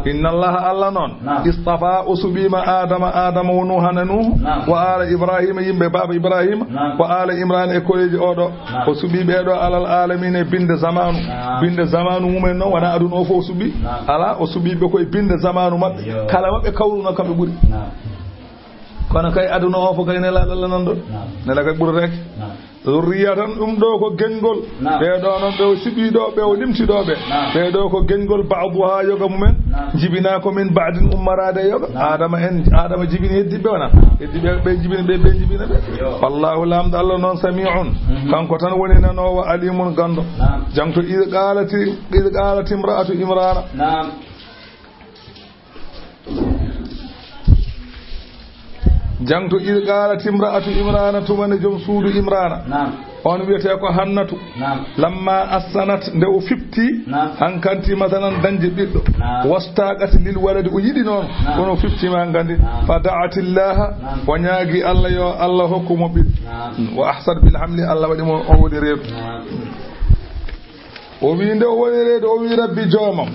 inna allaha alla non istafa usbima adama wa nuhana nuh wa ala ibrahima yimbe baba ibrahima wa ala imran e koyeji odo o subi beedo alal alamin e binde zamanu mumen non wana adun o fo subi ala o subi be koy binde zamanu mabbe kala mabbe kawruno kambe buri kono kay aduna o fo kay ne la non do ne la kay buri rek zurriyatan do ko gengol be do non be o sibi do be o limti do be do ko gengol ba'dha yoga mumen jibina ko min ba'din ummarada yoga adama jibini heddi be wana heddi be jibini be jibina be wallahu lam Allah non sami'un kanko tan woni nano wa alimun gando janto id qalati imra'atu imrana jangto id qalati imra'atu imrana tumane jom suudu imrana on wiyete ko hannatu lamma assanat nde o fifti hankanti masalan dañde ɓiɗɗo wastaqati lil waladi o yiɗi noon kono fiftima gandi fa da'ati llaha o ñaagui allah yo allah hokkumo ɓiɗɗo wa ahsad bil hamli allah waɗimo o woni reedu o wi nde o woni reedu o wi rabbi joomam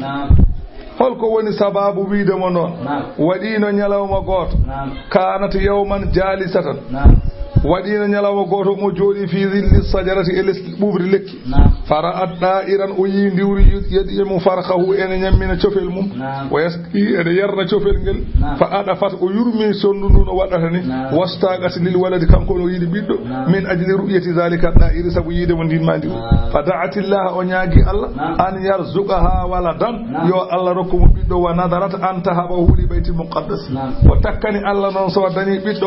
holko woni sababu wiide mo noon waɗino ñalawma gooto kanata yawman jalisatan waɗino ñalawma gooto mo jooɗi fi zilli sajarati e lesdi ɓuɓri lekki fara'at da'iran o yi ndiwri yadimu farqahu ene ñammina cofel mum o yaski ene yarna cofel ngel fa adafat o yurmi sondu ndu no waɗata ni wastaqati lil waladi kanko no yiɗi ɓiɗɗo min ajli ru'yati zalika da'iri sabu yiide mo ndin ma ndiw fa da'ati llah o ñaagi allah an yarzuqaha waladan yo allah rokku mo ɓiɗɗo wa nadarat an tahabahu li baytil muqaddas o takkani allah noon so dañi ɓiɗɗo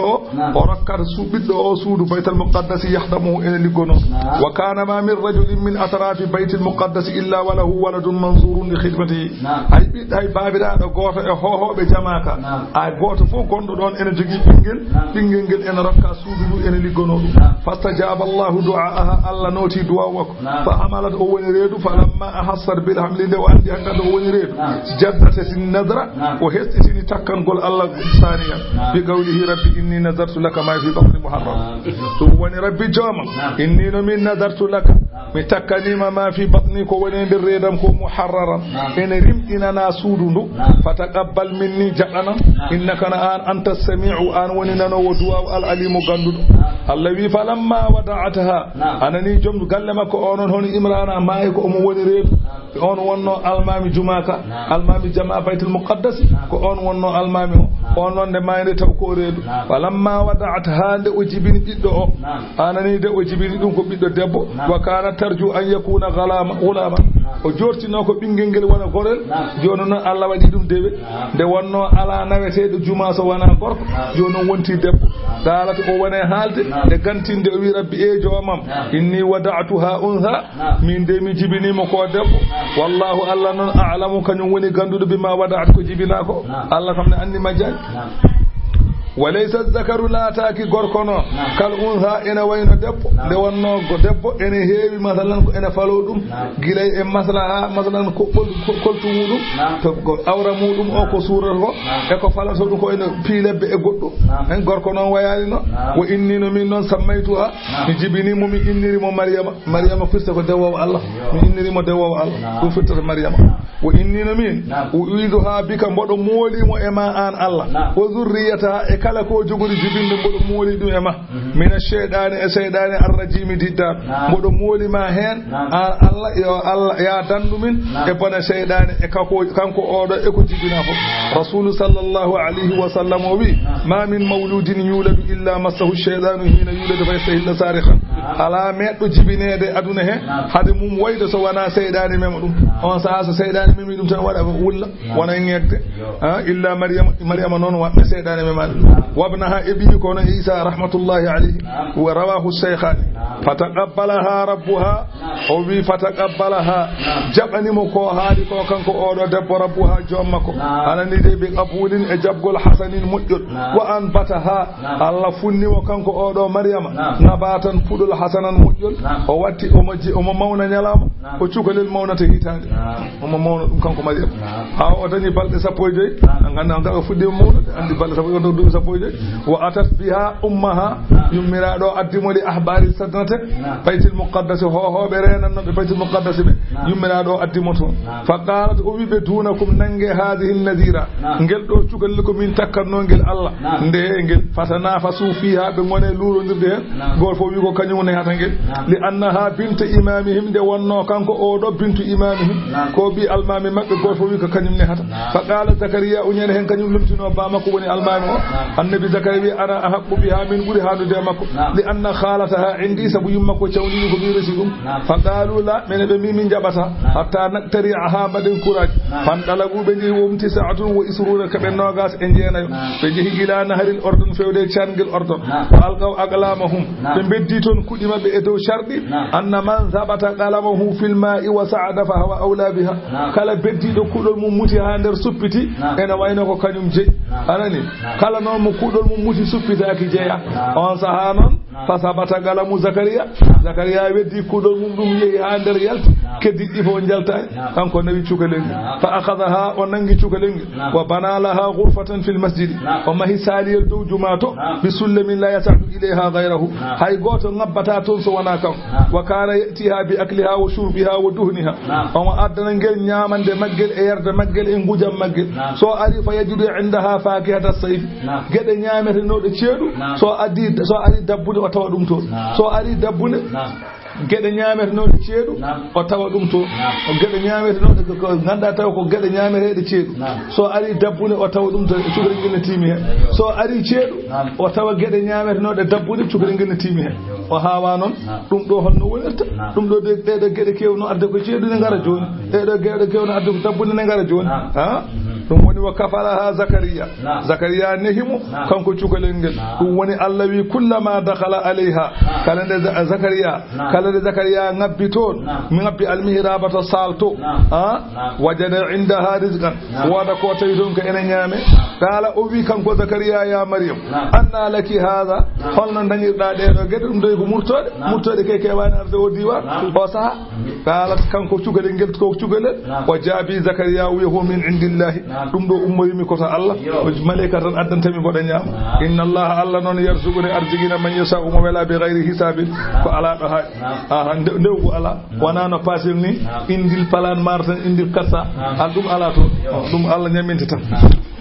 o rokkata ɓiɗɗo o suudu baytal muqaddas yahdamuhu ene liggono wa kana ma min rajulin min atrafi baytil muqaddas illa wa lahu waladun mansurun li khidmatihi hay babiraɗo goto e hohoɓe jamaka ay goto fof gonɗo ɗon ene jogui ɓinguel ngel ene rokka suudu ndu ene liggono ɗum fastajaba allahu du'aaha allah noti du'a makko fa hamalat o woni reedu falamma ahassat bil hamli nde o andi hankadi o woni reedu jaddatati nadra o hestitini takkangol allah saniyan bi qawlihi rabbi inni nadartu laka ma fi batni muharram ɗum woni rabbi joomam inni no min nadartu laka mi takkanima ma fi batni ko woni nder reedam ko muharraran ene rimɗinana suudu ndu fataqabbal minni jaɓanam innaka na an anta sami'u an woni nanowo duwaw al alimu ganduɗo allah wi falamma wada'ataha anani joom galle makko onon hono imrana maayi ko omo woni reedu on wonno almami jumaka almami jama baytul muqaddas ko on wonno almami o on wonde mayde taw ko reedu falamma wada'ataha nde o jibini ɓiɗɗo o anani de o jibini ɗum ko ɓiɗɗo debbo wa kana tarju an yakuna gulama o jortino ko ɓinguel ngel wona gorel joni noon allah waɗi ɗum dewe nde wonno ala naweteɗo juma so wona gorko joni noon wonti debbo dalata o wone haalde nde gantinde o wi rabbi e joomam inni wada'tuha untha min de mi jibinimo ko debbo wallahu allah noon a'lamu kañum woni ganduɗo bima wada'at ko jibina ko allah kam ne andi majjani walaysa zakaru laataaki gorko noon kal unha ene wayno debbo nde wonno debbo ene heewi masalan ko ene faloo ɗum gilay e maslaha masalan koltu muɗum to awra muɗum o ko suurata ko e ko falato ɗum ko ene piilebbe e goɗɗo en gorko noon wayaani noon wo innino min noon sammaytuha mi jibinimo mi innirimo mariama firta ko dewowo allah mi innirimo dewowo allah ɗum firtata mariama wo innino min uiduha bika mboɗo moolimo e ma an allah wo zurriyata e kala ko jogori jibinde mboɗo mooli ɗum e ma mina cheyɗani e seyɗani arrajimi diddaɓe mboɗo mooli ma hen an allah yo allah ya dandu min e bona seyɗani e kanko oɗo eko jibina fof rasulu sallllahu alayhi wa sallam o wi ma min mawludin yuladu illa massahu cheyɗanu hina yuladu fa yastahilla sarihan ala meɗɗo jibinede aduna he hade mum wayde so wona seyɗani mema ɗum on saha so seyɗani memi ɗum tan waɗa wulla wona ŋegde illa mariama noon waɗɓe seyɗani mema ɗum wabnaha eɓini kono isa rahmatullahi alayhi wa rawahu shaykhani fataqabbalaha rabbuha o wi fataqabbalaha jaɓanimo ko haali ko kanko oɗo debbo rabbuha joom makko anani de ɓe qabulin e jabgol hasanin moƴƴol wa an bataha allah funnimo kanko oɗo mariama nabatan puɗol hasanan moƴƴol o watti omo mawna ñalama o cukalel mawnata hitande omo mawna ɗum kanko mariama ha o dañi balɗe sappo e joyyi ganda gaga fuɗɗima mawnade andi balɗe sappo e duuɓi sappo e joyyi wa atat biha ummaha yummiraɗo addimo li ahbari addante baytil muqaddas hohoɓe renannoɓe baytil muqaddas ɓe yummina ɗo addimo toon fa qalat o wiɓe dunakum nangue hadihi nadira ngel ɗo cukalel ko min takkanno ngel Allah nde ngel fatanafasu fiha ɓe gone lurodirde hen goto fof wi ko kañum nehata ngel li annaha binta imamihim nde wonno kanko oɗo bintu imamihim ko bi almami mabɓe goto fof wi ko kañum nehata fa qala Zakariya uñene hen kañum lumtino ba makko woni almami o annabi Zakariya wi ana ahaqqu biha min ɓuuri handude makko li anna khalataha indi sabu yummakko cawlini ko mi resi ɗum fa qalu la mene ɓe min jaɓata hatta naktari ha mbaɗen courage fan ɗalagu ɓe jeehi womti saatun wo isruna kaɓe nogas e jeenayo ɓe jeehi ila naharil ordon fewde cangel ordon wa alqaw aqlamahum ɓe beddi toon kuɗi maɓɓe e dow sharɗi anna man sabata qalamahu fil ma'i wa sa'ada fa hawa awla biha kala beddiɗo kuɗol mum muti ha nder suppiti ene wayno ko kañum jeeyi anani kala noon mo kuɗol mum muti suppitaki jeeya on saha noon fa sabata qalamu Zakariya weddi kuɗol mum ɗum yeehi ha nder yalti keddi ɗi fof jaltani kanko nawi cukalengi fa akhadaha o nangi cukalengi wa bana laha ghurfatan fil masjid o mahi saliyel dow juma to bi sullamin la yasadu ilayha ghayrahu hay goto ngabbata toon so wona kam wa kana yatiha bi akliha wa shurbiha wa duhniha on addana ngel nyamande maggel e yarde maggel e ngujam maggel so ari fa yajidu indaha fakihata sayf gede nyamete no de ceedu so ari dabbude o tawa dum to so ari dabbude gede ñaamete noode ceeɗu o tawa ɗum to gede ñaamete noode ko ganduɗa taw ko gede ñaameteɗe ceeɗu so ari dabbune o tawa ɗum to cukori ngel ne tiimi hen so ari ceeɗu o tawa gede ñaamete noode dabbude cukori ngel ne tiimi hen o hawa noon ɗum ɗo holno wonirta ɗum ɗo ɗeɗo gueɗe kewno adde ko ceeɗu ne gara joni ɗeɗo gueɗe kewno adde ko dabbude ne gara joni ha ɗum woni wa kafalaha Zakariya nehimo kanko cukalel ngel ɗum woni Allah wi kullama dakhala alayha kala nde Zakariya ngabbi toon mi ngabbi almihraba to salto wajada indaha rizqan wada ko tawi toon ko ene ñaame kala o wi kanko Zakariya ya Maryam anna laki hadha holno dañirɗa ɗeɗo gueɗe ɗum doy ko murtode ke kewani arde o diwan o saaha kalat kanko cukalel ngel ko cukalel o jaabi Zakariya wiyahu min indillahi ɗum ɗo ummoyimi koto Allah malaika tan addantami mboɗa ñaama inna Allah noon yarzuquni arjigina man yasha'u mo wela bi ghayri hisabin ko ala ɗo haaj ndewgu ala wona no pasir ni indil palan mar tan indil kassa an ɗum ala to ɗum Allah ñaminta tan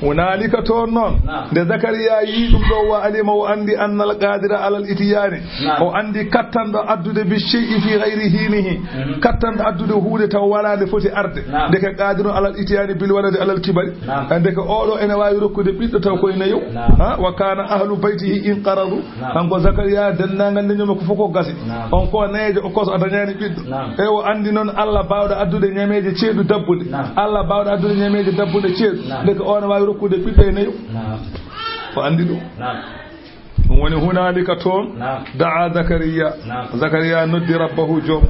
hunalika toon noon nde Zakariya yi ɗum ɗo wa alima o andi annal qadira alal itiyani o andi kattanɗo addude bi shay'i fi ghayri hinihi kattanɗo addude huude taw wala nde foti arde ndeke qadiru alal itiyani bil waladi alal kibari ndeke oɗo ene wawi rokkude ɓiɗɗo taw koye nayo wa kana ahlu baytihi in qaradu kanko Zakariya dennagal nde ñomi ko fof ko gasi on ko neejo o koso a dañani ɓiɗɗo e o andi noon Allah bawɗo addude ñameje ceeɗu dabbude Allah bawɗo addude ñameje dabbude ceeɗu ndeke o ne wawi rokkude ɓiɗɗo e nayo o andi ɗum ɗum woni hunalika toon daa Zakariya noddi rabbahu joom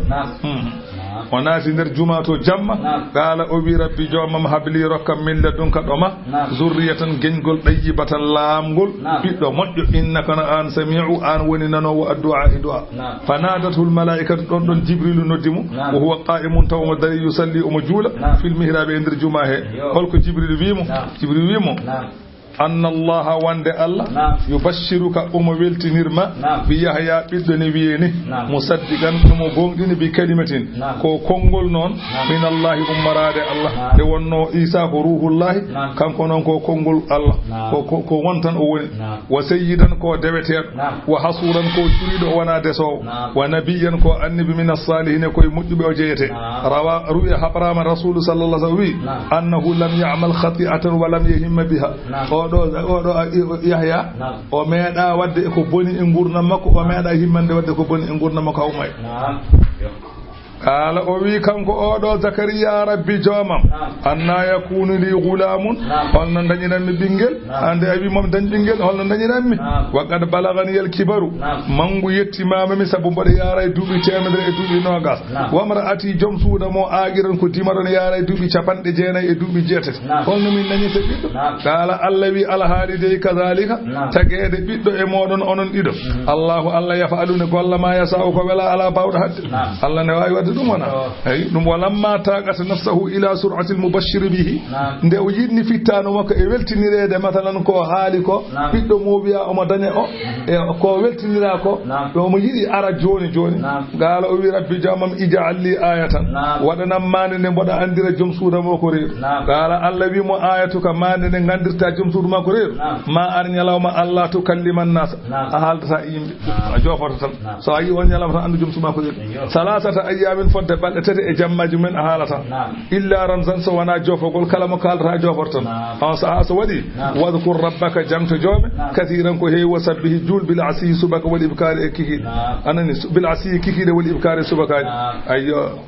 o naati nder juma to jamma qala o wi rabbi joomam habli rokkam min ledunka ɗoma zurriyatan geñgol ɗayyibatan laamgol ɓiɗɗo moƴƴo innaka na an sami'u an woni nanowo addu'a e du'a fa nadatul malaikatu ɗon jibrilu noddimo o huwa qa'imun taw mo dari yusalli omo juula fil mihrabe e nder juma he holko jibril wimo anna Allah wande Allah yubashiruka umo weltinirma bi Yahya ɓiɗɗo ne wiyeni musaddiqan umo gonɗini bi kalimatin ko konngol noon min Allah ummarade Allah de wonno Isa ko ruhullahi kanko noon ko konngol Allah ko wontan o woni wa sayyidan ko deweteɗo wa hasuran ko curiɗo wona desowo wa nabiyan ko annabi min as-salihin ko moƴƴuɓe o jeyete ruya habrama rasul sallallahu alaihi wasallam wi annahu lam ya'mal khati'atan wa lam yahimma biha oɗo Yahya o meeɗa wadde ko boni e gurdam makko o meeɗa himmande wadde ko boni e gurdam makko hawmay قال أوي كم كأودو زكريا ربي جامم أن يكون لي غلام هل نندني نمي بينجل عند أبي مم دن بينجل هل نندني نمي وقد بلغني الكبر مانغو يتمام مسبب بريارة دوبي تيمدر دوبي نوغاس وامرأتي جم سودا مو آجرن كتيمرن يارة دوبي شبان دجنا دوبي جتت هل نمي نني سبيت قال الله على هذه دي كذلك تجد بيت إمودن أنن إدو الله يفعلون كل ما يساء ولا على بعض حد الله نواي ود ɗum wona eyi ɗum walamma taqata nafsahu ila sur'ati almubashshir bihi nde o yidni fittano makko e weltinirede matalan ko haali ko ɓiɗɗo muubiya omo daña o e ko weltinira ko omo yiɗi ara joni gaala o wi rabbi jamam ij'al li ayatan waɗanam mande nde mboɗa andira joom suuda mo ko reedu gaala Allah wimo ayatuka mande nde gandirta joom suudu ma ko reedu ma ar ñalawma Allah to kalliman nasa a haaldata yimɓe a jofoto tan so a yi on ñalawma tan andu joom suudu ma ko reedu salasata ayyamin fodde balɗe tati e jammaji men a haalata illa ramzan so wona jofogol kala mo kaldata jofoto tan on saha so waɗi wadkur rabbaka jangto joome kathiran ko heewi wasabbihi juul bil asiyi subaka wal ibkari e kikiɗe anani bil asiyi kikiɗe wal ibkari subakaji ayyo